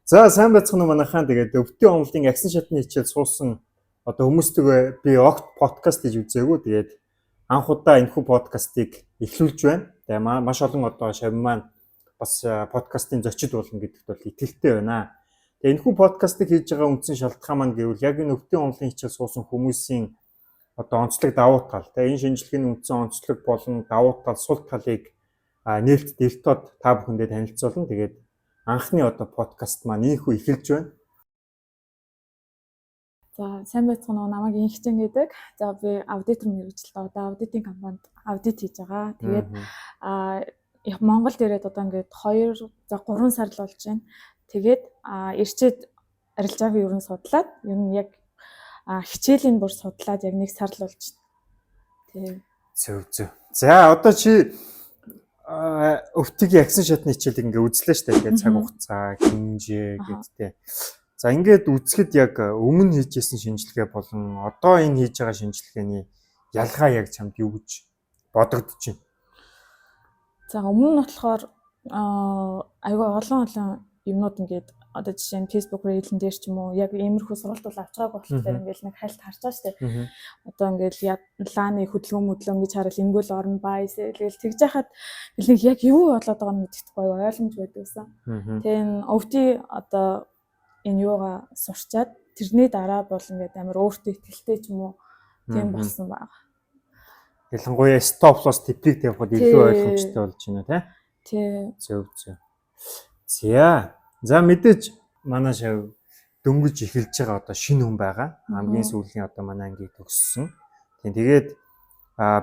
За сайн байцгаана уу манайхаа. Тэгээд өвтөн онлын агсан шатны хичээл суусан одоо хүмүүстээ би огт подкаст хийж үзээгүй. Тэгээд анх удаа энэхүү подкастыг эхлүүлж байна. Тэгээд маш олон одоо шавь маань бас подкастын зочид болно гэдэгт бол итгэлтэй байна. Тэгээд энэхүү подкастыг хийж байгаа үндсэн шалтгаан маань гэвэл яг энэ өвтөн онлын хичээл суусан хүмүүсийн одоо онцлог давуу тал. Тэгээд энэ шинжилгээний үндсэн онцлог болон давуу тал, сул талыг нээлт дэлтод та бүхэндээ танилцуулна. Тэгээд анхны одоо подкаст маань ийхүү эхэлж байна. За сайн байцгаана уу, намайг Инхчэн гэдэг. За би аудитор мэргэжилтэй одоо аудитын компанид аудит хийж байгаа. Тэгээд Монголд ирээд одоо ингээд 3 сар л болж байна. Тэгээд ирчээд арилжааг ер нь судлаад ер нь яг хичээлийн бүр судлаад яг 1 сар л болж байна. Зөв. За одоо чи өвтгийн агсан шатны хичээлийг ингээ үзлээ шүү дээ. Тэгээд цаг хугацаа, хэмжээ гэдтэй. За ингээд үзэхэд яг өмнө хийжсэн шинжилгээ болон одоо энэ хийж байгаа шинжилгээний ялгаа яг чамд юу гэж бодогдож байна? За өмнө нь болохоор айгүй олон юмнууд ингээд одоо жишээ нь Facebook Reel-эн дээр ч юм уу яг иймэрхүү сургалт бол авч байгааг болохоор ингээд нэг хальт харж байгаа шүү дээ. Одоо ингээд лааны хөдөлгөөн гэж харал ингүүл орно байс тэгэл тэгж яхад нэг яг юу болоод байгааг нь мэддэхгүй ойлгомж байдагсан. Тэгээ өвти одоо энэ юугаа сурчаад тэрний дараа бол ингээд амар өөртөө ихтэй ч юм уу тийм болсон байгаа. Ялангуяа stop loss типийг тавихад илүү ойлгомжтой болж байна тий. Зөв. За мэдээж манай шав дөнгөж эхэлж байгаа одоо шинэ хүн байгаа. Хамгийн сүүлийн одоо манай ангийг төгссөн. Тэгээд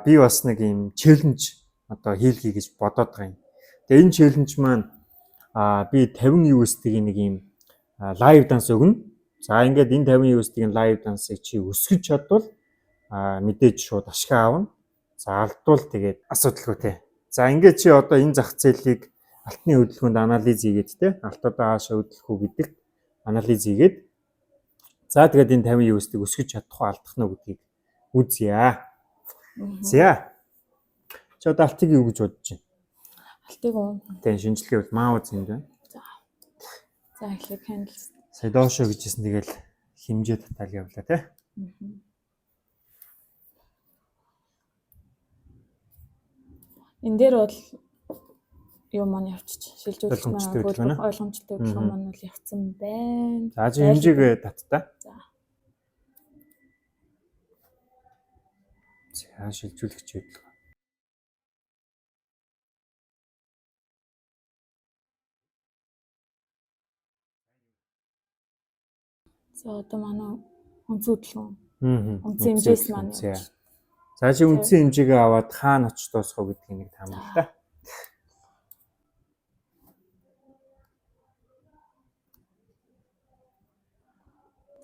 би бас нэг юм челленж одоо хийлгий гэж бодоод байгаа юм. Тэгээ энэ челленж маань би 50 USD-ийн нэг юм лайв данс өгнө. За ингээд энэ 50 USD-ийн лайв дансыг чи өсгөж чадвал мэдээж шууд ашиг аавна. За алдвал тэгээд асуудалгүй тий. За ингээд чи одоо энэ зах зээлийг алтны хөдөлгөөнд анализ хийгээд тий. Алтуудаа хаашаа хөдлөх үү гэдэгт анализ хийгээд за тэгээд энэ 50 USD-ийг өсгөж чадах уу алдах нь гэдгийг үзье. За. Чи одоо алтыг юу гэж бодож байна? Алтыг уу? Тий, шинжилгээ бол маа үзэнд байна. За эхлээд хандл. Сая доошоо гэжсэн тэгэл хэмжээ татал явлаа тий. Энд дээр бол юу маань явчих шилжүүлэх маань ойлгомжтой хөдөлгөөн маань бол явцсан байна. За чи хэмжээг таттай. За шилжүүлэгч хөдөлгөөн. За одоо манай үнцэн хөдөлгөөн. Үнцэн хэмжээс маань. За чи үнцэн хэмжээгээ аваад хаана очиж дуусгах гэдгийг нэг таамаг та.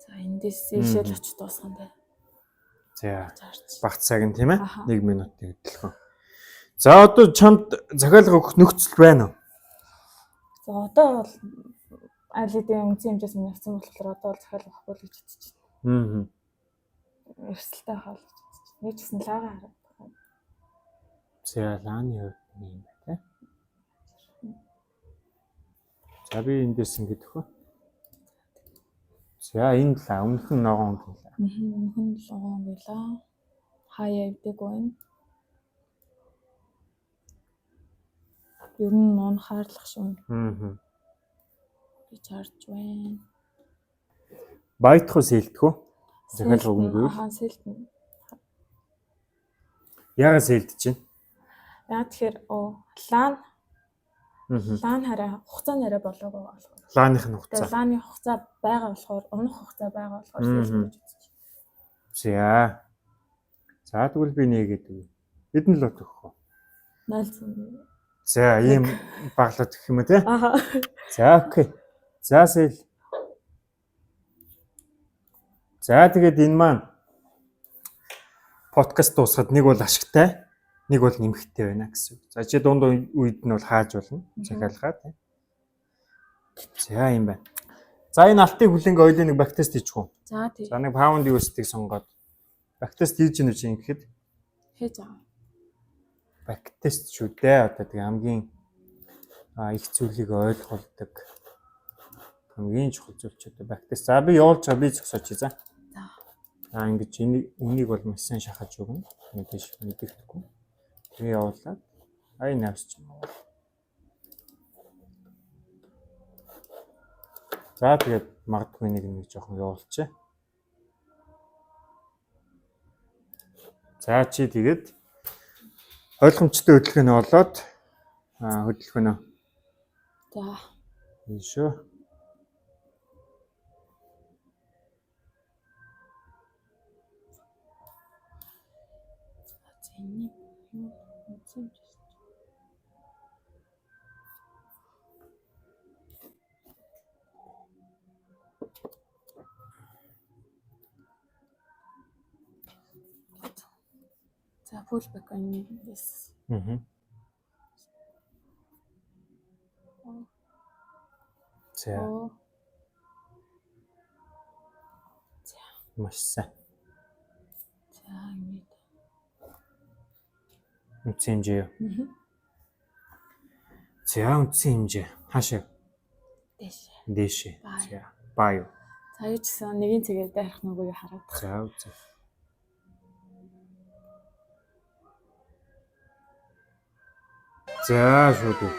За эндээс ийшээ л очиж дуусгах юм байна. За багц цаг нь тийм ээ 1 минутын хөдөлгөөн. За одоо чамд захиалга өгөх нөхцөл байна уу? За одоо бол аль хэдийн үнцэн хэмжээс минь явсан болохоор одоо бол захиалга өгөхгүй л гэж бодож байна. Эрсдэлтэй хаал гэж бодож байна. Нэг ч гэсэн лагаа хараад байна. За лааны хувьд юм байна тий. За би эндээс ингэж өгөө. За энэ л өмнөх нь ногоон гэлээ. Өмнөх нь ногоон гэлээ. Хаяа явдаг байна. Ер нь нуун хаарлах шүүн. гэж харж байна. Байтх уу сэлдэх үү? Захиалга өгнө гэвэл. Сэлдэнэ. Яагаад сэлдэж байна? Яа тэгэхээр лаан хараа хугацааны арай болоогүй болохоор. Лааных нь хугацаа. Лааны хугацаа байгаа болохоор, унах хугацаа байгаа болохоор сэлдэж үзчих. За тэгвэл би нэгээд өгье. Хэдэн лот өгөх вэ? 0. За ийм баглаад өгөх юм уу те? За окей. За сэл. За тэгээд энэ маань подкаст дуусахад нэг бол ашигтай, нэг бол нэмэгтэй байна гэсэн. За чи дунд үед нь бол хааж болно. Захиалгаа тий. За юм байна. За энэ алтыг хүлэнгээ ойлоо нэг бактест хийчих үү? За тий. За нэг паунд USD-г сонгоод бактест хийж гэнэ чи ингэхэд хийж байгаа. бактест шүү дээ. Одоо тэгээ хамгийн их зүйлийг ойлгуулдаг хамгийн чухал зүйл ч одоо бактери. За би явуулж байгаа, би зөксөж за. За. Ингэж энийг бол маш сайн шахаж өгнө. Мэдээхгүй. Тэгээ явуулаад ай навсч юм уу. За тэгээд магадгүй нэг жоохон явуулчих. За чи тэгээд ойлгомжтой хөдөлгөөнө болоод хөдөлгөөнө. За. Энэ шүү. Энийг юу үзсэн бэ? За pullback on this. За. Маш сайн. За ингэж. Үндсэн хэмжээ. За үндсэн хэмжээ. Хаашаа? Дээшээ. За. Баа юу? За юу ч гэсэн нэгэн цэгээр дайрах нүгөө хараад. За үзье. За шууд үү.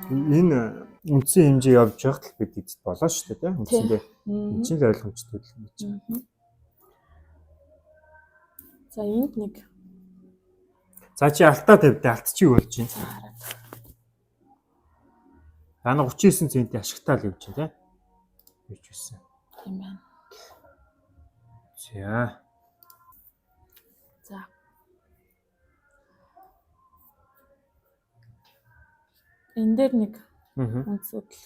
Энэ үндсэн хэмжээ явж байхад л бид эцэд болоо шүү дээ. Үндсэндээ энэ чинь л ойлгомжтой л юм чинь. За энд нэг. За чи алтаа тавьдээ алт чи юу болж байна? Ана 39 цент ашигтаал явж байна тийм. Юу ч байсан. Тийм байна. За. За. Энд дээр нэг үнцүүдэл.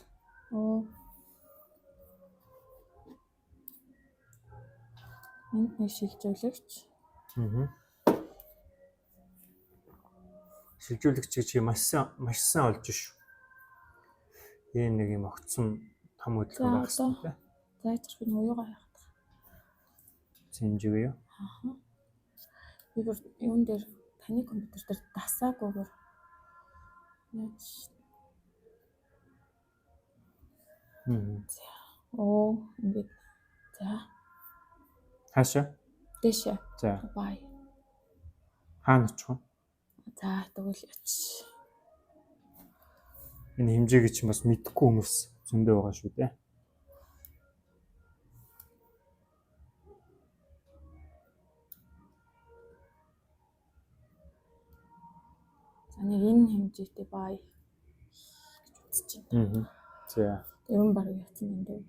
Энд нэг шилжүүлэгч. Шилжүүлэгч чи маш сайн олж шүү. Энэ нэг юм огцсон том хөдөлгөөн байх хэрэгтэй. За ичрэх нь уяагаа яах вэ? Хэмжээ юу? Би юун дээр таны компьютер дээр дасаагүйгээр яаж ингээд за хаашаа? Дэшээ. За. Бай. Хаана очих вэ? За тэгвэл яч. Энэ хэмжээг чинь бас мэдэхгүй хүмүүс зөндөө байгаа шүү дээ. За нэг энэ хэмжээтэй бай гэж үзэж байна. За. Ерөн баг яцсан юм дээ.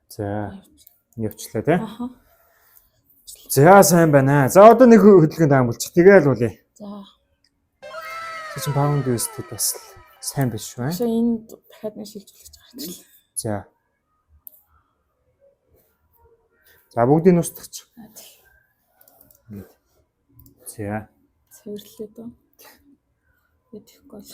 За. Явчлаа тий. Аха. За сайн байна. За одоо нэг хөдөлгөөнд амжилт. Тэгээл үлээ. За. Чи чинь паунд USD бас сайн биш шүү. Тэгэхээр энд дахиад нэг шилжүүлэгч гарч ирлээ. За. За бүгдийг нь устгач. За. Цэвэрлээ дөө. Тэтгэхгүй л.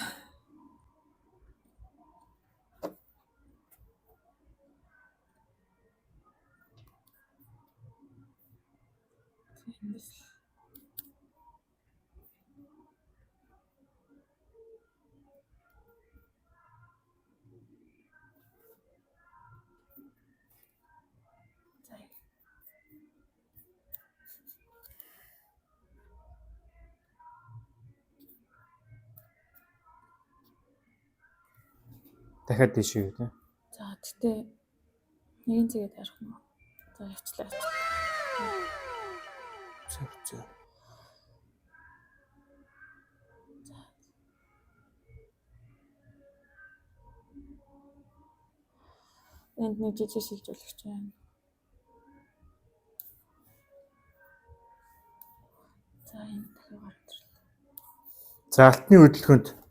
Дахиад тийш юу тий. За тэгтээ нэгэн цэгээд харах нь. За явчлаа. За. Энд нэг жижиг шилжүүлэгч байна. За энэ дахиад гарч ирлээ. За алтны хөдөлгөөнд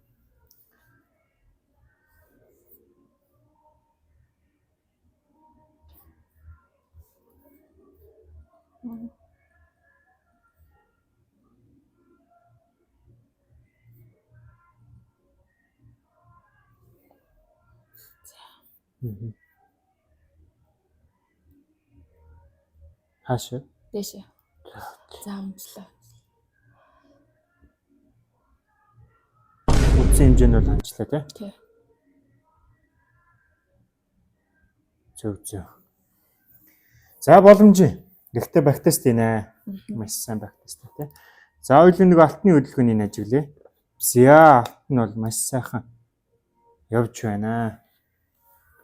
хаашаа? Дэшээ. За унцлаа. хэмжээ нь бол ханчлаа тий. Тий. Зөв. За боломжийн. Гэхдээ бактестийнэ. Маш сайн бактест тий. За хоёулаа нэг алтны хөдөлгөөнийг ажиглая. За алт нь бол маш сайхан явж байна.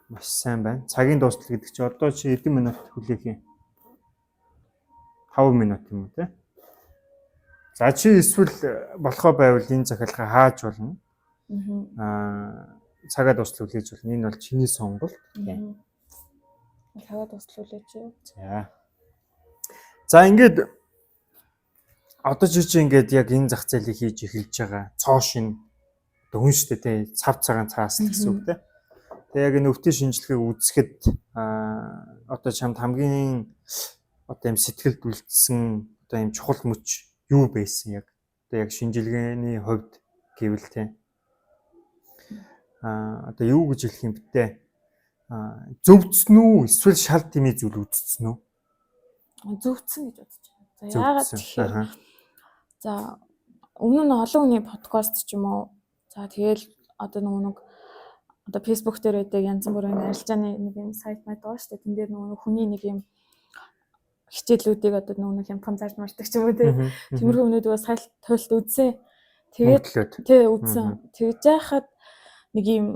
Маш сайн байна. Цагийн дуустал гэдэг чинь одоо чи эдэн минут хүлээх юм. 5 минут юм уу те. За чи эсвэл болохоо байвал энэ захиалгыг хааж болно. Цагаа дуустал хүлээж болно. Энэ бол чиний сонголт. Цагаа дуустал хүлээж. За ингээд одоо чи ингээд яг энэ зах зээлийг хийж эхэлж байгаа. Цоо шин одоо хүн штэ те цав цагаан цаас гэсэн үг те. Тэгээ яг энэ өвтийн шинжилгээг үзэхэд одоо чамд хамгийн одоо юм сэтгэлд үлдсэн одоо юм чухал мөч юу байсан яг одоо яг шинжилгээний хувьд гэвэл те одоо юу гэж хэлэх юм бэ те зөвцсөн үү эсвэл шал тэмээ зүйл үзсэн үү? Зөвцсөн гэж бодож байна. За яагаад тэгэхээр за өмнө нь олон хүний подкаст ч юм уу за тэгэл одоо нэг одоо Facebook дээр байдаг янз бүрийн арилжааны нэг юм сайт маяг байгаа шүү дээ. Тэн дээр нөгөө хүний нэг юм хичээлүүдийг одоо нөгөө хямдхан зарж мардаг ч юм уу тийм. Тиймэрхүү өмнөдөө сайт тойлт үзсэн. Тэгээд тий үзсэн. Тэгж яхад нэг юм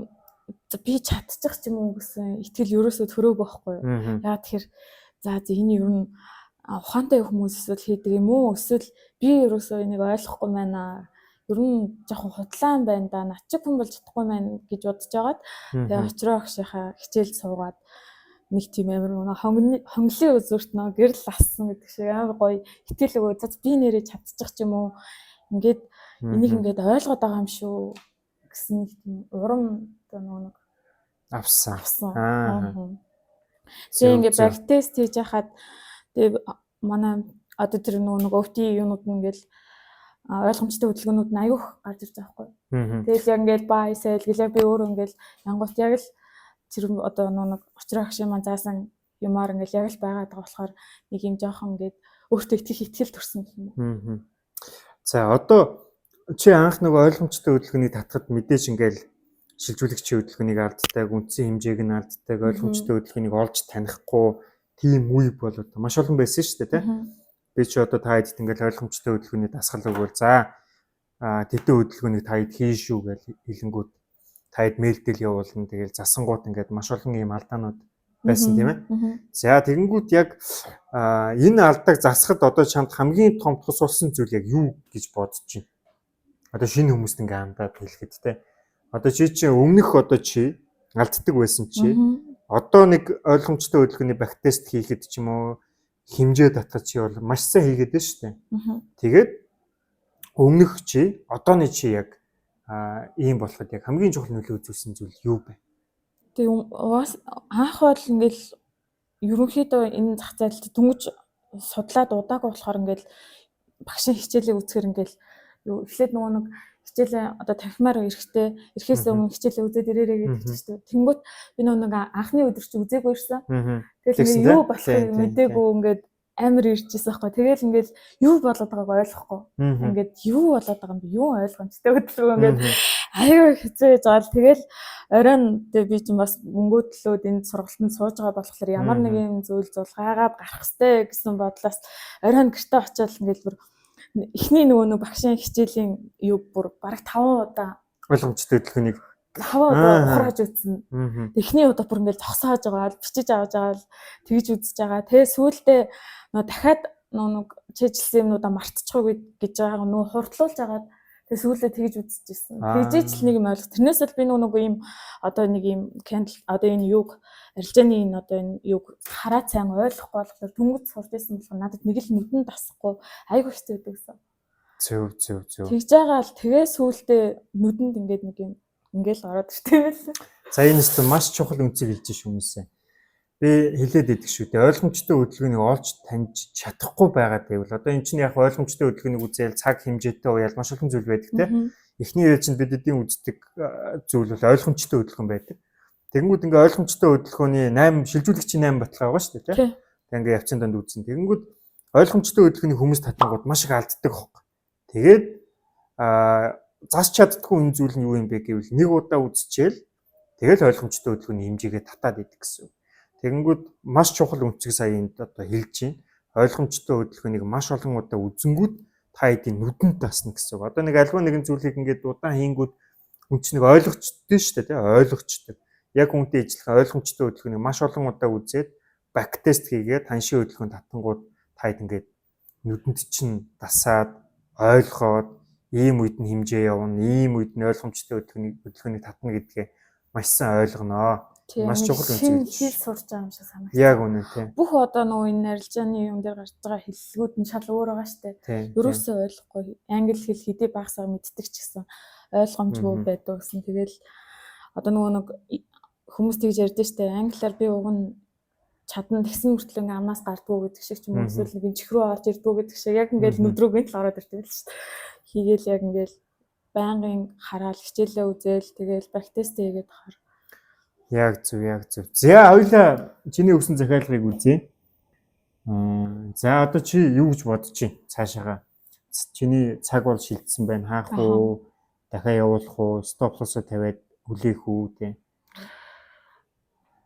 би чадчих ч юм уу гэсэн итгэл ерөөсөө төрөөг байхгүй юу. Яа тэгэхээр за энэ ер нь ухаантай хүмүүс эсвэл хийдэг юм уу? Эсвэл би ерөөсөө энийг ойлгохгүй байна. Ер нь жоохон худлаан байна да. Над чиг хүн болж чадахгүй байна гэж бодож байгаад тэгээ очроо агшийнхаа хичээл суугаад нэг тийм амар хонглын үзүүрт нөө гэрэл ассан гэдэг шиг амар гоё итгэл өгөө. За би нэрээ чадчих ч юм уу? Ингээд энийг ингээд ойлгоод байгаа юм шүү гэсэн нэг тийм урам одоо нэг авсан. Тэгээ ингээд баг тест хийж яхад тэгээ манай одоо тэр нэг өвтийн юунууд нь ингээд ойлгомжтой хөдөлгөөнүүд нь аюух гарч ирж байгаа байхгүй. Тэгэл яг ингээд бай сайл гэлээ би өөрөө ингээд янгуут яг л тэр одоо нэг очроо агш юм заасан юмар ингээд яг л байгаад байгаа болохоор нэг юм жоохон ингээд өөртөө итгэл төрсөн юм. За одоо чи анх нэг ойлгомжтой хөдөлгөөнийг татахад мэдээж ингээд шилжүүлэгчийн хөдөлгөөнийг алддаг, үндсэн хэмжээг нь алддаг, ойлгомжтой хөдөлгөөнийг олж танихгүй тийм үе бол одоо маш олон байсан шүү дээ, тийм. Би чи одоо та хэд ингээл ойлгомжтой хөдөлгөөний дасгал өгвөл за тэдэн хөдөлгөөнийг та хэд хийн шүү гэж хэлэнгүүт та хэд мэйлдэл явуулна. Тэгэл засангууд ингээд маш олон ийм алдаанууд байсан тийм ээ. За тэгэнгүүт яг энэ алдааг засахад одоо чамд хамгийн том тус болсон зүйл яг юу гэж бодож байна? Одоо шинэ хүмүүст ингээ хандаад хэлэхэд тийм. Одоо чи өмнөх одоо чи алддаг байсан чи одоо нэг ойлгомжтой хөдөлгөөний бактест хийхэд ч юм уу хэмжээ татгаж чи бол маш сайн хийгээд байна шүү дээ. Тэгээд өмнөх чи одооны чи яг ийм болоход яг хамгийн чухал нөлөө үзүүлсэн зүйл юу бэ? Тэгээ анх бол ингээл ерөнхийдөө энэ зах зээлд дүнж судлаад удаагүй болохоор ингээл багшийн хичээлийг үзэхэр ингээл юу эхлээд нөгөө нэг хичээлээ одоо танхимаар ирэхээс өмнө хичээлээ үзээд ирээрэй гэдэг чинь шүү дээ. Тэнгүүт би нэг анхны өдөр чи үзээгүй ирсэн. Тэгэл ингээ юу болохыг мэдээгүй ингээд амар ирчихсэн байхгүй. Тэгэл ингээд юу болоод байгааг ойлгохгүй. Ингээд юу болоод байгаа юм бэ? Юу ойлгомжтой хөдөлгөөн ингээд аюу хэцүү заал. Тэгэл оройн би чинь бас мөнгөө төлөөд энэ сургалтанд сууж байгаа болохоор ямар нэг юм зүйл зулгаагаад гарах хэрэгтэй гэсэн бодлоос оройн гэртээ очиод ингээд бүр эхний нөгөө багшийн хичээлийн юу бүр бараг 5 удаа ойлгомжтой хөдөлгөөнийг 5 удаа ухрааж үзсэн. Эхний удаа бүр ингээд зогсоож байгаа, бичиж аваад байгаа л тэгж үзэж байгаа. Тэгээ сүүлдээ нөө дахиад нэг чийжилсэн юмнуудаа мартчихгүй гэж байгаа нөө хурдлуулж агаад тэгээ сүүлдээ тэгж үзчихсэн. Тэгжээч л нэг юм ойлго. Тэрнээс л би нөгөө юм одоо нэг юм candle одоо энэ юг арилжааны энэ одоо энэ юг хараа сайн ойлгохгүй болохоор түнгэд сурч байсан болохоор надад нэг л нүдэн тасахгүй айгүй хэцүү байдаг гэсэн. Зөв. Тэгж байгаа л тэгээ сүүлдээ нүдэнд ингээд нэг юм ингээл ороод ирсэн байсан. За энэ нь маш чухал үнцийг хэлж ш хүмүүсээ. Би хэлээд идэг шүү дээ. Ойлгомжтой хөдөлгөөнийг олж таньж чадахгүй байгаа гэвэл одоо энэ чинь яг ойлгомжтой хөдөлгөөнийг үзээл цаг хэмжээтэй уяал маш олон зүйл байдаг тийм. Эхний үе чинь бид эдийн үздэг зүйл бол ойлгомжтой хөдөлгөөн байдаг. Тэгэнгүүт ингээ ойлгомжтой хөдөлгөөний 8 шилжүүлэгчийн 8 баталгаа байгаа шүү дээ тийм. Тэг ингээ явцын донд үзсэн. Тэгэнгүүт ойлгомжтой хөдөлгөөний хүмүүс татангууд маш их алддаг хог. Тэгээд засч чаддаггүй энэ зүйл нь юу юм бэ гэвэл нэг удаа үзчихэл тэгэл ойлгомжтой хөдөлгөөний хэмжээгээ татаад идэг гэсэн. Тэгэнгүүт маш чухал үнцэг сая энд одоо хэлж байна. Ойлгомжтой хөдөлгөөнийг маш олон удаа үзэнгүүт та эдийн нүдэнд тасна гэсэн. Одоо нэг альва нэгэн зүйлийг ингээд удаан хийнгүүт хүн чинь нэг ойлгочтой шүү дээ, тий, ойлгочтой. Яг үнтэй ижилхэн ойлгомжтой хөдөлгөөнийг маш олон удаа үзээд бактест хийгээд ханшийн хөдөлгөөнд татангууд та ингээд нүдэнд чинь тасаад ойлгоод ийм үед нь хэмжээ явна, ийм үед нь ойлгомжтой хөдөлгөөнийг татна гэдгээ маш сайн ойлгоноо. Маш чухал үнцэг. Хэл сурч байгаа юм шиг санагдав. Яг үнэ тий. Бүх одоо нөгөө энэ арилжааны юм дээр гарч байгаа хэллэгүүд нь шал өөр байгаа штэ. Ерөөсөө ойлгохгүй. Англи хэл хэдий багасаа мэддэг ч гэсэн ойлгомжгүй байдаг гэсэн. Тэгэл одоо нөгөө нэг хүмүүс тэгж ярьдэн штэ. Англиар би уг нь чадна тэгсэн мөртлөө ингээ амнаас гардггүй гэдэг шиг ч юм уу эсвэл нэг чихрүү орж ирдгүү гэдэг шиг яг ингээл нүдрүүгээ л ороод ирдэг л штэ. Хийгээл яг ингээл байнгын хараал хичээлээ үзээл тэгэл практист хийгээд хаар. Яг зөв. За хоёлаа чиний өгсөн захиалгыг үзье. За одоо чи юу гэж бодож байна цаашаага? Чиний цаг бол шилжсэн байна. Хаах уу? Дахиад явуулах уу? Стоп-лосоо тавиад хүлээх үү те?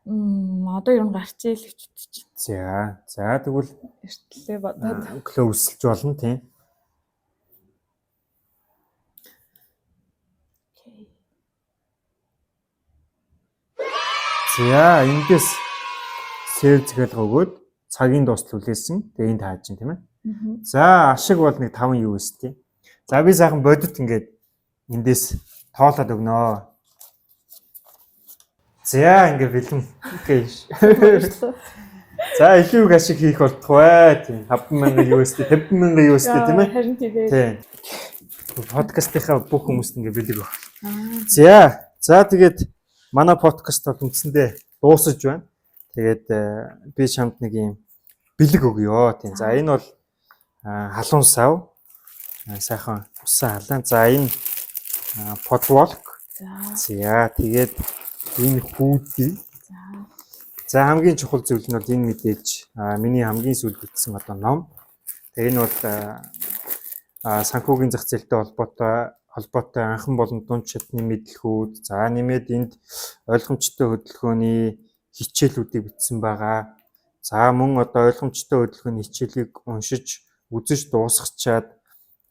Одоо ер нь гарчээ л гэж бодож байна. За тэгвэл эртлээ бодоод клоуслж болно тийм. За эндээс сэв захиалга өгөөд цагийн дуустал хүлээсэн. Тэгээ энд хааж чинь тийм ээ. За ашиг бол нэг 5 USD. За би сайхан бодит ингээд эндээс тоолоод өгнө. За ингээд бэлэн. Окей. За илүү их ашиг хийх болтох бай. Тийм 50,000 USD, 50,000 USD тийм ээ. Харин тийм. Тийм. Подкастынхаа бүх хүмүүст ингээд бэлэг өгөх. За тэгээд манай подкаст бол үндсэндээ дуусаж байна. Тэгээд би чамд нэг юм бэлэг өгье. Тийм. За энэ бол халуун сав. Сайхан усан халаан. За энэ подволк. За тэгээд энэ хүүдий. За хамгийн чухал зүйл нь бол энэ мэдээж миний хамгийн сүүлд бичсэн одоо ном. Тэгээ энэ бол санхүүгийн зах зээлтэй холбоотой анхан болон дунд шатны мэдлэгүүд. За нэмээд энд ойлгомжтой хөдөлгөөний хичээлүүдийг бичсэн байгаа. За мөн одоо ойлгомжтой хөдөлгөөний хичээлийг уншиж, үзэж дуусгачаад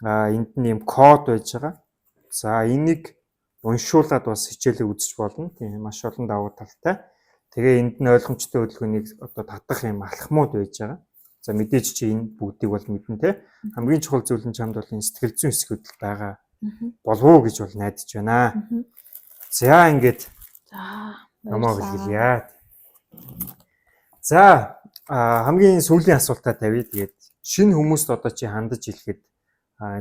энд нь юм код байж байгаа. За энийг уншуулад бас хичээлээ үзэж болно. Тийм маш олон давуу талтай. Тэгээ энд нь ойлгомжтой хөдөлгөөнийг одоо татах юм алхмууд байж байгаа. За мэдээж чи энэ бүгдийг бол мэднэ те. Хамгийн чухал зүйл нь чамд бол энэ сэтгэл зүйн хэсгүүд байгаа. Болов уу гэж бол найдаж байна. За ингээд намайг хэлье. За хамгийн сүүлийн асуултаа тавья. Тэгээд шинэ хүмүүст одоо чи хандаж хэлэхэд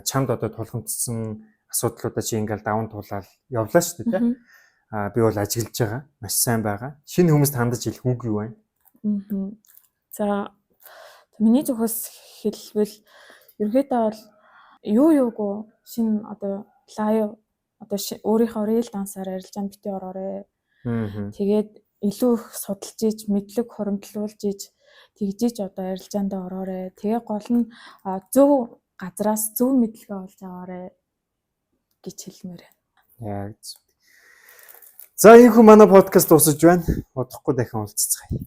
чамд одоо тулгамдсан асуудлуудаа чи ингээл даван туулаад явлаа шүү дээ тий. Би бол ажиглаж байгаа. Маш сайн байгаа. Шинэ хүмүүст хандаж хэлэх үг юу вэ? За миний зөвхөс хэлбэл ерөөдөө бол юугүй шинэ одоо лайв одоо өөрийнхөө рeel дансаар арилжаанд бити ороорой. Тэгээд илүү их судалж иж, мэдлэг хуримтлуулж иж, тэгжиж одоо арилжаанд ороорой. Тэгээ гол нь зөв газраас зөв мэдлэгээ олж аваарай гэж хэлмээр байна. Яг зөв. За энэ хүн манай подкаст дуусаж байна. Удахгүй дахин уулзцгаая.